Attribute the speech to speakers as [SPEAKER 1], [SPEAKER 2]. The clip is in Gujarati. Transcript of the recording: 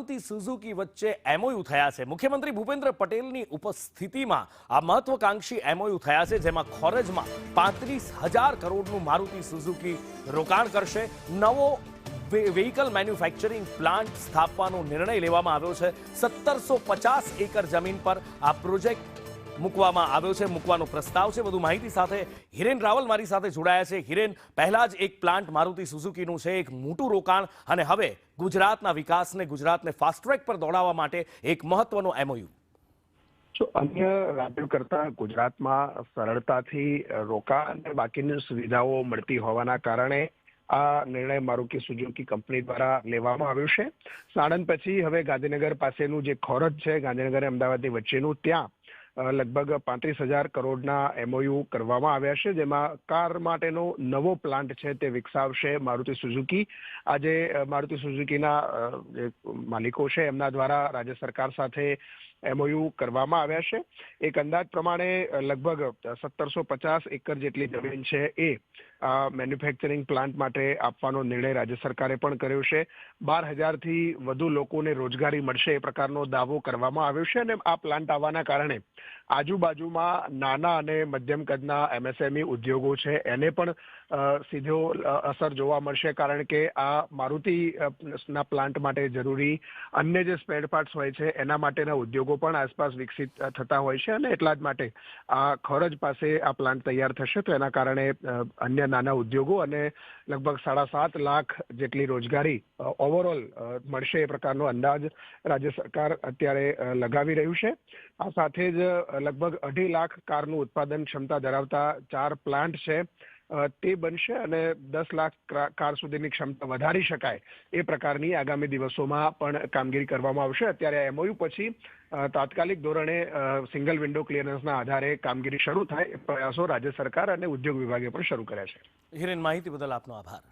[SPEAKER 1] મારુતિ સુઝુકી વચ્ચે એમઓયુ થયા છે। મુખ્યમંત્રી ભૂપેન્દ્ર પટેલની ઉપસ્થિતિમાં આ મહત્વકાંક્ષી એમઓયુ થયા છે, જેમાં ખોરજમાં 35,000 કરોડનું મારુતિ સુઝુકી રોકાણ કરશે। નવો વેહિકલ મેન્યુફેક્ચરિંગ પ્લાન્ટ સ્થાપવાનો નિર્ણય લેવામાં આવ્યો છે। 1750 એકર જમીન પર આ પ્રોજેક્ટ મૂકવામાં આવ્યો છે, મૂકવાનો પ્રસ્તાવ છે। વધુ માહિતી સાથે હિરેન રાવલ મારી સાથે જોડાયા છે। હિરેન, પહેલા જ એક પ્લાન્ટ મારુતિ સુઝુકીનું છે, એક મોટું રોકાણ, અને હવે ગુજરાતના વિકાસને, ગુજરાતને ફાસ્ટ ટ્રેક પર દોડાવવા માટે એક મહત્વનો એમઓયુ।
[SPEAKER 2] જો અન્ય રાજ્યો કરતા ગુજરાતમાં સરળતાથી રોકાણ અને બાકીની સુવિધાઓ મળતી હોવાના કારણે આ નિર્ણય મારુતિ સુઝુકી કંપની દ્વારા લેવામાં આવ્યો છે। સાણંદ પછી હવે ગાંધીનગર પાસેનું જે ખોરજ છે, ગાંધીનગર અમદાવાદની વચ્ચેનું, ત્યાં લગભગ 35,000 કરોડના એમઓયુ કરવામાં આવ્યા છે, જેમાં કાર માટેનો નવો પ્લાન્ટ છે તે વિકસાવશે મારુતિ સુઝુકી। આજે મારુતિ સુઝુકીના જે માલિકો છે એમના દ્વારા રાજ્ય સરકાર સાથે એમઓયુ કરવામાં આવ્યા છે। એક અંદાજ પ્રમાણે લગભગ 1750 એકર જેટલી જમીન છે એ મેન્યુફેક્ચરિંગ પ્લાન્ટ માટે આપવાનો નિર્ણય રાજ્ય સરકારે પણ કર્યો છે। 12,000થી વધુ લોકોને રોજગારી મળશે એ પ્રકારનો દાવો કરવામાં આવ્યો છે, અને આ પ્લાન્ટ આવવાના કારણે આજુબાજુમાં નાના અને મધ્યમ કદના એમએસએમઈ ઉદ્યોગો છે એને પણ સીધો અસર જોવા મળશે, કારણ કે આ મારુતિના પ્લાન્ટ માટે જરૂરી અન્ય જે સ્પેર પાર્ટ્સ હોય છે એના માટેના ઉદ્યોગો પણ આસપાસ વિકસિત થતા હોય છે, અને એટલા જ માટે આ ખોરજ પાસે આ પ્લાન્ટ તૈયાર થશે તો એના કારણે અન્ય નાના ઉદ્યોગો અને લગભગ 7.5 લાખ જેટલી રોજગારી ઓવરઓલ મળશે એ પ્રકારનો અંદાજ રાજ્ય સરકાર અત્યારે લગાવી રહ્યું છે। આ સાથે જ લગભગ 2.5 લાખ કારનું ઉત્પાદન ક્ષમતા ધરાવતા 4 પ્લાન્ટ છે તે બનશે, અને 10 લાખ કાર સુધીની ક્ષમતા વધારી શકાય એ પ્રકારની આગામી દિવસોમાં પણ કામગીરી કરવામાં આવશે। અત્યારે એમઓયુ પછી તાત્કાલિક ધોરણે સિંગલ વિન્ડો ક્લિયરન્સના આધારે કામગીરી શરૂ થાય એ પ્રયાસો રાજ્ય સરકાર અને ઉદ્યોગ વિભાગે પણ શરૂ કર્યા છે।
[SPEAKER 1] હિરેન, માહિતી બદલ આપનો આભાર।